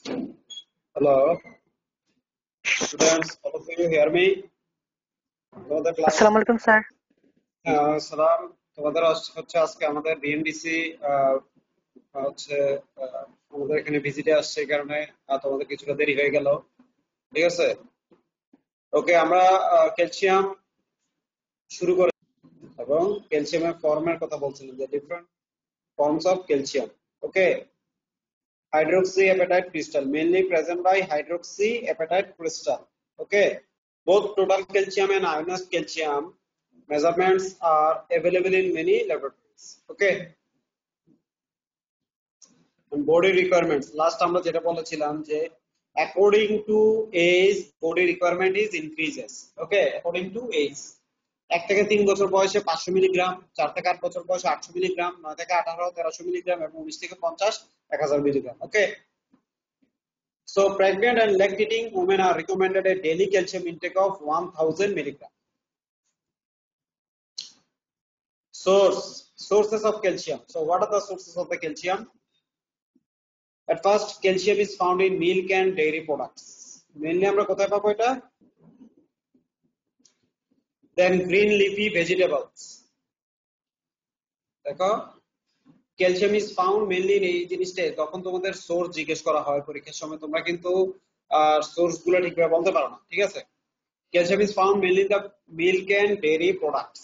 Hello, students. All of you hear me? তোমাদের class আসসালামু আলাইকুম স্যার। সালাম। তোমাদের হচ্ছে আজকে আমাদের বিএমডিসি হচ্ছে আমাদের এখানে ভিজিটে আসছে, এই কারণে তোমাদের কিছুটা দেরি হয়ে গেল। ঠিক আছে, ওকে। আমরা ক্যালসিয়াম শুরু করে এবং ক্যালসিয়ামের ফর্মের কথা বলছিলাম, যে different forms of calcium. Okay, hydroxyapatite crystal mainly present by hydroxyapatite crystal. Okay, both total calcium and ionized calcium measurements are available in many laboratories. Okay, and body requirements, last আমরা যেটা বলেছিলাম যে according to age body requirement is increases. Okay, according to age, 1 থেকে 3 বছর বয়সে 500 milligram, 4 থেকে 8 বছর বয়সে 800 মিলিগ্রাম, 9 থেকে 18 1300 মিলিগ্রাম এবং 19 থেকে 50 1000 milligram. Okay, so pregnant and lactating women are recommended a daily calcium intake of 1000 milligram. Sources of calcium. So what are the sources of the calcium? At first, calcium is found in milk and dairy products. Mainly আমরা কোথায় পাবো এটা? Then green leafy vegetables. দেখো, calcium is found mainly এই জিনিসটা যখন তোমাদের source জিজ্ঞেস করা হয় পরীক্ষার সময়, তোমরা কিন্তু সোর্স গুলো ঠিকভাবে বলতে পারো না। ঠিক আছে, calcium is found mainly in the milk and dairy products,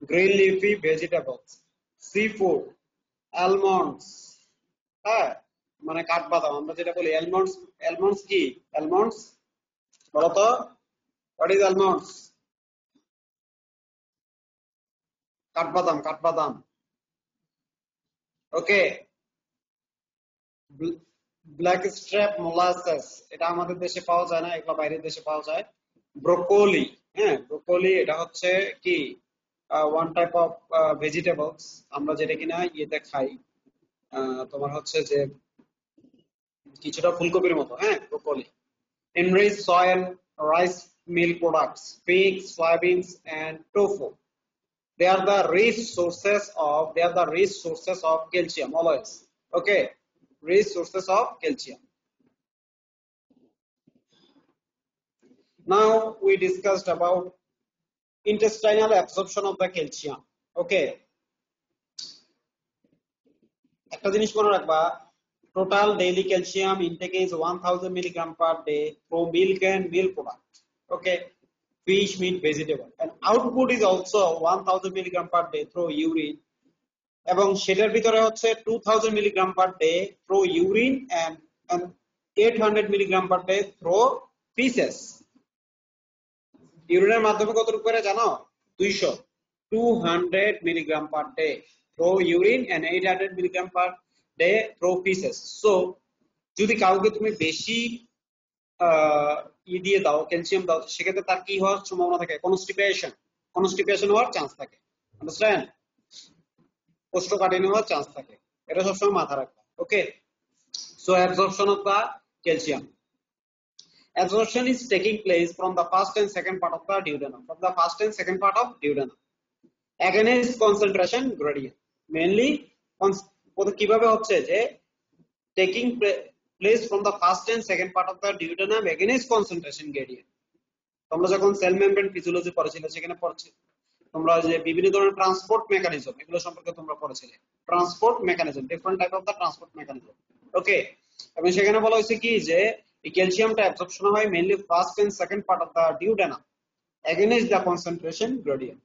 green leafy vegetables, seafood, almonds, হ্যাঁ, মানে কাঠবাদাম আমরা যেটা বলি almonds। almonds কি? almonds বলো তো, what is almonds? কাঠবাদাম, কাঠবাদাম। ওকে, ব্ল্যাক স্ট্র্যাপ মোলাসেস, এটা আমাদের দেশে পাওয়া যায় না, এগুলো বাইরের দেশে পাওয়া যায়। ব্রোকলি, হ্যাঁ ব্রোকলি, এটা হচ্ছে কি ওয়ান টাইপ অফ ভেজিটেবলস, আমরা যেটা কিনা ইয়েতে খাই, তোমার হচ্ছে যে কিছুটা ফুলকপির মতো, হ্যাঁ broccoli. enriched soil, rice meal products, pigs, soybeans and tofu, they are the rich sources of calcium always. Okay, rich sources of calcium. Now we discussed about intestinal absorption of the calcium. Okay, একটা জিনিস মনে রাখবা, total daily calcium intake is 1000 milligram per day from milk and milk product. Okay, fish, meat, vegetable, and output is also 1000 milligram per day through urine, এবং সেটার ভিতরে হচ্ছে 2000 milligram per day through urine and 800 milligram per day through feces. ইউরিনের মাধ্যমে কতটুকু করে জানো? 200 milligram per day through urine and 800 milligram per day through faeces. So যদি কাউকে তুমি বেশি দিয়ে দাও, ক্যালসিয়াম দাও, সেক্ষেত্রে তার কি হওয়ার সম্ভাবনা থাকে? কনস্টিপেশন হওয়ার চান্স থাকে। আন্ডারস্ট্যান্ড? কোষ্ঠকাঠিন্য হওয়ার চান্স থাকে, এটা সবসময় মাথায় রাখবা। Okay, so absorption of the calcium. Absorption is taking place from the first and second part of the duodenum. From the first and second part of duodenum. Against concentration gradient. Mainly, কিভাবে হচ্ছে যে taking place from the first and second part of the duodenum against concentration gradient. তোমরা যখন cell membrane physiology পড়েছিলে, সেখানে তোমরা যে বিভিন্ন ধরনের ট্রান্সপোর্ট মেকানিজম, এগুলো সম্পর্কে তোমরা পড়েছিলে। Transport mechanism, different type of the transport mechanism. Okay, এবং সেখানে বলা হয়েছে কি যে এই ক্যালসিয়ামটা অ্যাবজর্পশন হয় mainly first and second part of the duodenum against the concentration gradient.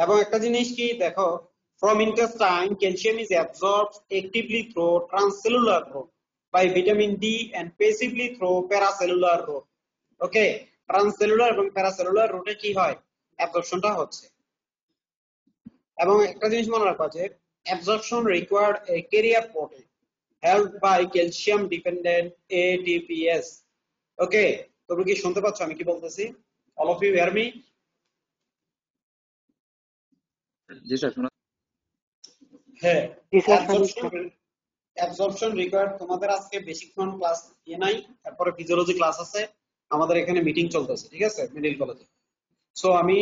এবং একটা জিনিস কি দেখো, from intestine calcium is absorbed actively through transcellular route by vitamin D and passively through paracellular route. ওকে, ট্রান্সসেলুলার এবং প্যারাসেলুলার রুটে কি হয়? অ্যাবজর্পশনটা হচ্ছে। এবং একটা জিনিস মনে রাখবা যে absorption required A career protein helped by calcium dependent ATPase. ওকে, তোমরা কি শুনতে পাচ্ছ আমি কি বলতেছি? all of you hear me? G sir, শোনা। হ্যাঁ, জি স্যার, অ্যাবজর্পশন রিকোয়ার্ড। তোমাদের আজকে বেসিকক্ষণ ক্লাস নাই, তারপরে ফিজিওলজি ক্লাস আছে, আমাদের এখানে মিটিং চলতেছে, ঠিক আছে, মিডল কলেজে। সো আমি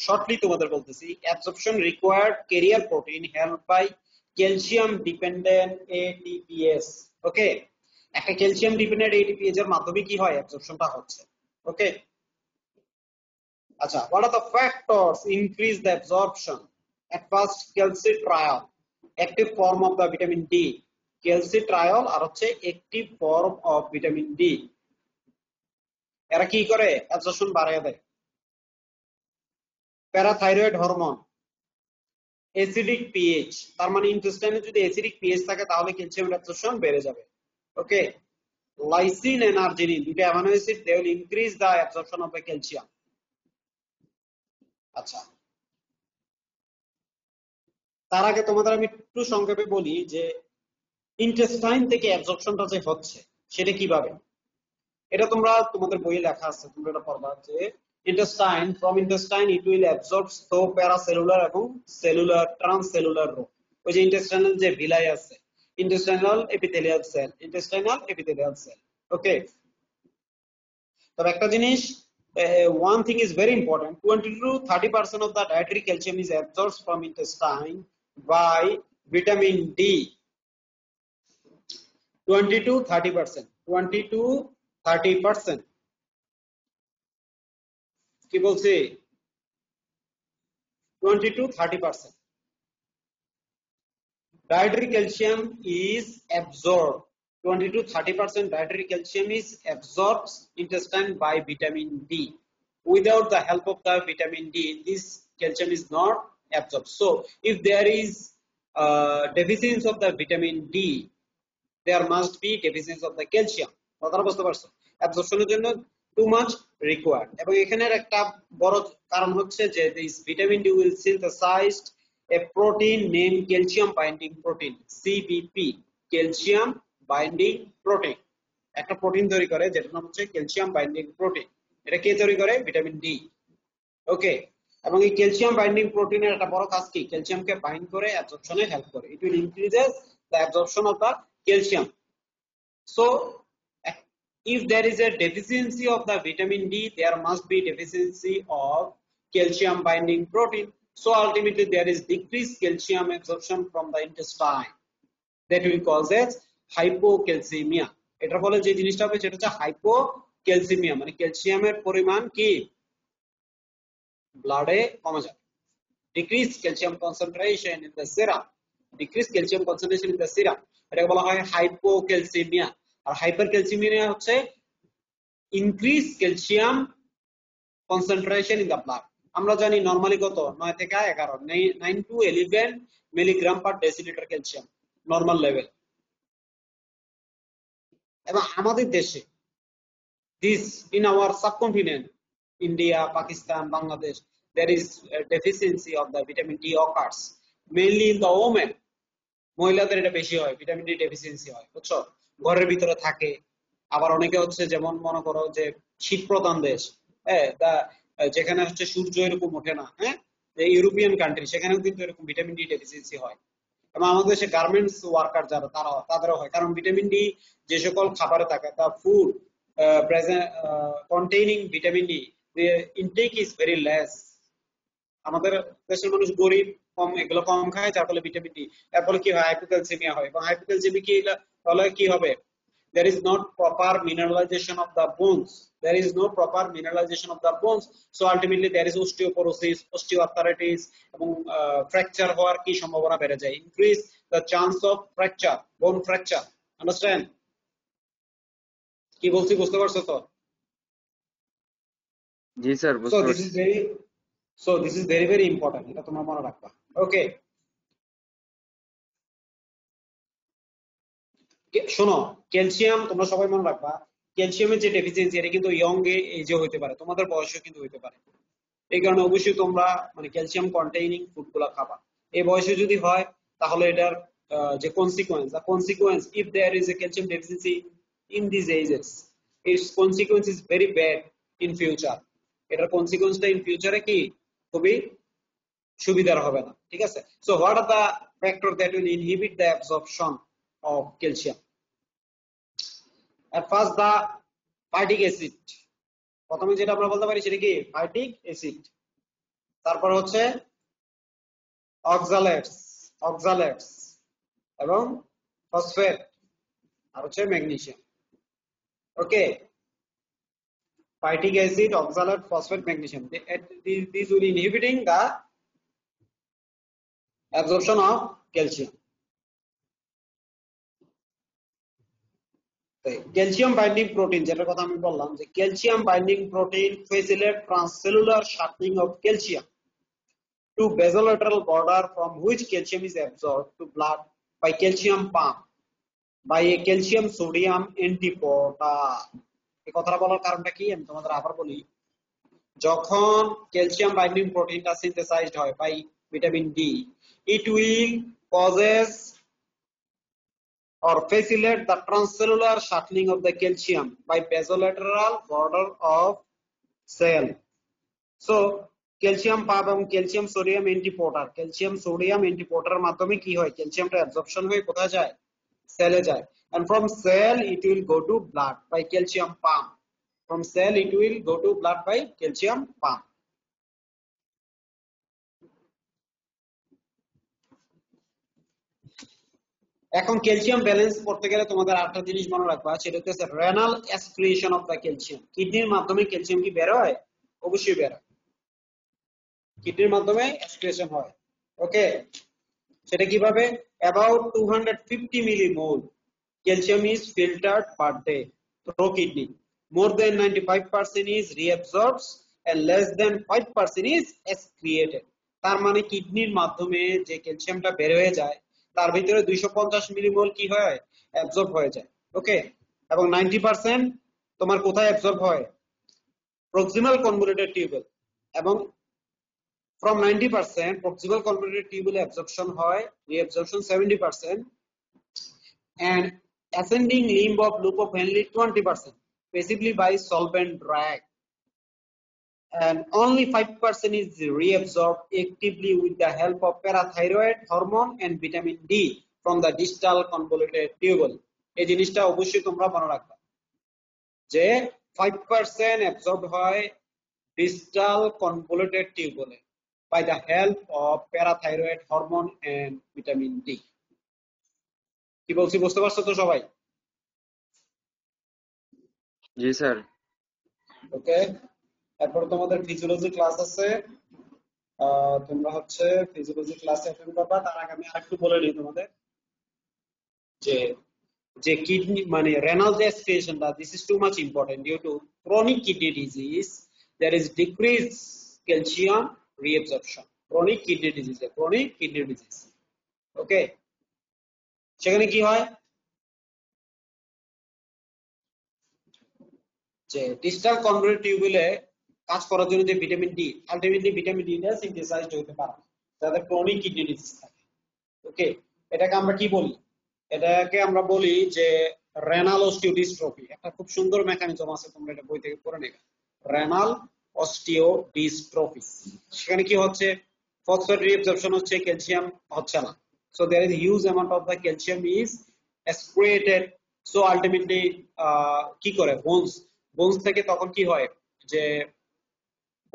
শর্টলি তোমাদের বলতেছি, absorption required carrier protein help by calcium dependent ATPase। Okay, একটা ক্যালসিয়াম ডিপেন্ডেন্ট ATPase এর মাধ্যমে কি হয়, অ্যাবজর্পশনটা হচ্ছে। ওকে, আচ্ছা, what are the factors increase the absorption? At first, calcitriol, active form of the vitamin D. calcitriol আর হচ্ছে active form of vitamin D, এরা কি করে, অ্যাবজর্পশন বাড়ায় দেয়। প্যারাথাইরয়েড হরমোন, অ্যাসিডিক পিএইচ, তার মানে ইন্টেস্টাইনে যদি অ্যাসিডিক পিএইচ থাকে তাহলে ক্যালসিয়াম অ্যাবজর্পশন বেড়ে যাবে। ওকে, লাইসিন এন্ড আর্জিনিন, দুটো amino acid, they will increase the absorption of the calcium. আচ্ছা, তার আগে তোমাদের আমি একটু সংক্ষেপে বলি যে ইন্টেস্টাইন থেকে অ্যাবজর্পশনটা যে হচ্ছে সেটা কিভাবে। এটা তোমরা তোমাদের বইয়ে লেখা আছে, তোমরা এটা পড়বা যে intestine, from intestine it will absorb through paracellular এবং সেলুলার ট্রান্সসেলুলার রোড। ওই যে ইন্টেস্টাইনাল যে ভিলাই আছে, intestinal epithelial cell, intestinal epithelial cell. Okay, তবে একটা জিনিস, one thing is very important, 20 to 30% of the dietary calcium is absorbed from intestine by vitamin D। 20 to 30%, 20 to 30%, কি বলছি, 20 to 30% dietary calcium is absorbed, 20 to 30% dietary calcium is absorbed intestine by vitamin D. Without the help of the vitamin D, this calcium is not absorbed. So if there is deficiency of the vitamin D, there must be deficiency of the calcium। কথাটা বুঝতে পারছো, অ্যাবজর্পশনের জন্য too much required. এবং এখানের একটা বড় কারণ হচ্ছে যে this vitamin D will synthesize a protein named calcium binding protein, CBP, calcium binding protein। একটা প্রোটিন তৈরি করে যেটার নাম হচ্ছে ক্যালসিয়াম বাইন্ডিং প্রোটিন। এটা কে তৈরি করে, ভিটামিন ডি। ওকে, এবং এই ক্যালসিয়াম বাইন্ডিং প্রোটিনের একটা বড় কাজ কি, ক্যালসিয়ামকে বাইন্ড করে অ্যাবজর্পশনে হেল্প করে। It will increases the absorption of the calcium। So if there is a deficiency of the vitamin D, there must be deficiency of calcium binding protein, so ultimately there is decreased calcium absorption from the intestine, that will causes hypocalcemia। এটার ফলে যে জিনিসটা হবে সেটা হচ্ছে hypocalcaemia, মানে ক্যালসিয়ামের পরিমাণ কি ব্লাডে কমে যাবে। decreased calcium concentration in the serum, decreased calcium concentration in the serum, এটাকে বলা হয় হাইপোক্যালসিমিয়া। আর হাইপারক্যালসিমিয়া হচ্ছে increased calcium concentration in the blood। আমরা জানি নরমালি কত, 9 থেকে 11, 9 to 11 milligram per decilitre calcium normal level. এবং আমাদের দেশে, this in our subcontinent, India, Pakistan, Bangladesh, there is a deficiency of the vitamin D occurs mainly in the women। মহিলাদের এটা বেশি হয়, ভিটামিন ডি ডেফিসিয়েন্সি হয়, বুঝছো, ঘরের ভিতরে থাকে। আবার অনেকে হচ্ছে যেমন মনে করো যে শীত প্রধান দেশ, হ্যাঁ, যেখানে হচ্ছে সূর্য এরকম ওঠে না, হ্যাঁ, ইউরোপিয়ান কান্ট্রি, সেখানেও কিন্তু এরকম ভিটামিন ডি ডেফিসিয়েন্সি হয়। এবং আমাদের দেশে গার্মেন্টস ওয়ার্কার যারা, তাদেরও হয়, কারণ ভিটামিন ডি যে সকল খাবারে থাকে, তা food containing vitamin D, the intake is very less। আমাদের দেশের মানুষ গরিব, কম এগুলো কম খায়, যার ফলে ভিটামিন ডি, এর ফলে কি হয়, হাইপোক্যালসিমিয়া হয়। এবং হাইপোক্যালসিমিয়া কি হলে কি হবে, there is not proper mineralization of the bones, there is no proper mineralization of the bones, so ultimately there is osteoporosis, osteoarthritis, এবং ফ্র্যাকচার হওয়ার কি সম্ভাবনা বেড়ে যায়, increase the chance of fracture, bone fracture। understand কি বলছি, বুঝতে পারছো তো? জি স্যার, so বুঝতে this পারছি। is very so this is very very important, এটা তোমরা মনে রাখবা। ওকে, শোনো, ক্যালসিয়াম তোমরা সবাই মনে রাখবা, ক্যালসিয়ামের যে ডেফিসিয়েন্সি এটা কিন্তু ইয়ং এজে হইতে পারে, তোমাদের বয়সেও কিন্তু হইতে পারে। এই কারণে অবশ্যই তোমরা মানে ক্যালসিয়াম কন্টেইনিং ফুড গুলা খাবা। এই বয়সে যদি হয় তাহলে এটার যে consequence if there is a calcium deficiency in this ages, its consequence is very bad in future. এটার কনসিকুয়েন্সটা ইন ফিউচারে কি খুবই সুবিধার হবে না, ঠিক আছে। So what are the factor that will inhibit the absorption of calcium? at first the phytic acid, প্রথমে যেটা আমরা বলতে পারি সেটা কি ফাইটিক অ্যাসিড। তারপর হচ্ছে অক্সালেটস, এবং ফসফেট আর হচ্ছে magnesium. Okay, phytic acid, oxalate, phosphate, magnesium. These will inhibiting the absorption of calcium. Calcium binding protein, যেটার কথা আমি বললাম, যে calcium binding protein facilitate transcellular shuttling of calcium to basolateral border from which calcium is absorbed to blood by calcium pump by a calcium sodium antiporter. এই কথাটা বলার কারণটা কি আমি তোমাদের আবার বলি। যখন ক্যালসিয়াম বাইন্ডিং প্রোটিনটা সিনথেসাইজড হয় by vitamin D, it will causes or facilitate the transcellular shuttling of the calcium by basolateral border of cell. So calcium pump এবং ক্যালসিয়াম সোডিয়াম অ্যান্টিপোর্টার, ক্যালসিয়াম সোডিয়াম অ্যান্টিপোর্টারের মাধ্যমে কি হয়, ক্যালসিয়ামটা অ্যাবজর্পশন হয়ে কোথায় যায়, সেলে যায়, and from cell it will go to blood by calcium pump. From cell it will go to blood by calcium pump. এখন ক্যালসিয়াম ব্যালেন্স করতে গেলে তোমাদের আরেকটা জিনিস মনে রাখবা, সেটা হচ্ছে renal excretion of the calcium. কিডনির মাধ্যমে ক্যালসিয়াম কি বের হয়? অবশ্যই বের হয়, কিডনির মাধ্যমে এক্সক্রিশন হয়। ওকে, সেটা কিভাবে? About 250 millimole calcium is filtered per day through kidney. More than 95% is reabsorbed and less than 5% is excreted. তার মানে কিডনির মাধ্যমে যে ক্যালসিয়ামটা বের হয়ে যায় তার ভিতরে 250 মিলিমোল কি হয়, অ্যাবজর্ব হয়ে যায়। ওকে, এবং 90% তোমার কোথায় অ্যাবজর্ব হয়? Proximal convoluted tube well. এবং from 90% proximal convoluted tubule absorption হয়, reabsorption 70%, and ascending limb of loop of Henle 20%, passively by solvent drag, and only 5% is reabsorbed actively with the help of parathyroid hormone and vitamin D from the distal convoluted tubule. এই জিনিসটা অবশ্যই তোমরা মনে রাখবা যে 5% absorbed হয় distal convoluted tubule by the help of parathyroid hormone and vitamin D. কি বলছি বুঝতে পারছো তো সবাই? জি স্যার। ওকে, এরপর তোমাদের ফিজিওলজি ক্লাস আছে, তোমরা হচ্ছে ফিজিওলজি ক্লাস অ্যাটেন্ড করবা। তার আগে আমি আরেকটু বলে নিই তোমাদের যে যে কিডনি মানে রেনাল যে এক্সক্রিশনটা, this is too much important due to chronic kidney disease there is decrease calcium reabsorption. Chronic kidney disease, chronic kidney disease. Okay, সেখানে কি হয় যে ডিস্টাল কনভলিউটেড টিউবুলে কাজ করার জন্য যে vitamin D, ultimately vitamin D টা সিনথেসাইজড হতে পারে যাদের ক্রনিক কিডনি ডিজিজ থাকে। ওকে, এটাকে আমরা কি বলি? এটাকে আমরা বলি যে রেনাল অস্টিওডিস্ট্রফি। একটা খুব সুন্দর মেকানিজম আছে, তোমরা এটা বই থেকে পড়ে নেবে, রেনাল অস্টিওডিস্ট্রফি। সেখানে কি হচ্ছে, ফসফেট রিঅ্যাবজর্পশন হচ্ছে, ক্যালসিয়াম হচ্ছে না, so there is huge amount of the calcium is excreted. So ultimately কি করে, বোনস থেকে তখন কি হয় যে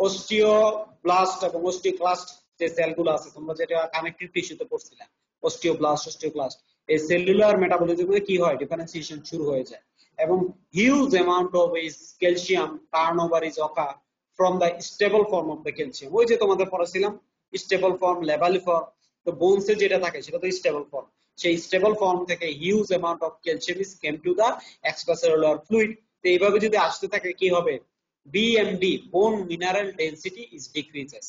অস্টিওব্লাস্ট এবং অস্টিওক্লাস্ট যে সেলগুলো আছে, তোমরা যেটা কানেকটিভ টিস্যুতে পড়ছিলা, অস্টিওক্লাস্ট, এই সেলুলার মেটাবলিজমে কি হয়, ডিফারেন্সিয়েশন শুরু হয়ে যায় এবং huge amount of is calcium turnover is ochre from the stable form of the calcium. ওই যে তোমাদের পড়াছিলাম স্টেবল ফর্ম, লেভালি ফর্ম, তো বোনসে যেটা থাকে সেটা তো স্টেবল ফর্ম। সেই স্টেবল ফর্ম থেকে huge amount of calcium is came to the extracellular fluid. তো এইভাবে যদি আসতে থাকে কি হবে, BMD, bone mineral density is decreases.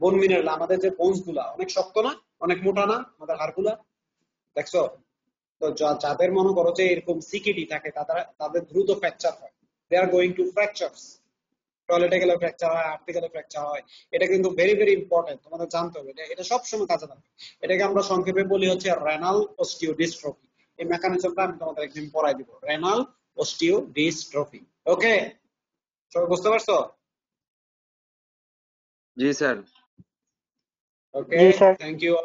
বোন মিনারেল, আমাদের যে বোনস গুলা অনেক শক্ত না, অনেক মোটা না আমাদের হাড়গুলা, দেখছো? তো যাদের মনে করো যে এরকম সিকিডি থাকে তাদের দ্রুত ফ্র্যাকচার হয়, দে আর গোয়িং টু ফ্র্যাকচারস। টয়লেটে গেলে ফ্র্যাকচার হয়, হাঁটতে গেলে ফ্র্যাকচার হয়। এটা কিন্তু ভেরি ভেরি ইম্পর্টেন্ট, তোমাদের জানতে হবে, এটা সবসময় কাজে লাগবে। এটাকে আমরা সংক্ষেপে বলি হচ্ছে রেনাল অস্টিওডিস্ট্রফি। এই মেকানিজমটা আমি তোমাদের একদিন পড়াই দিব, রেনাল অস্টিওডিস্ট্রফি। ওকে, সবাই বুঝতে পারছো? জি স্যার। ওকে, জি স্যার। Thank you.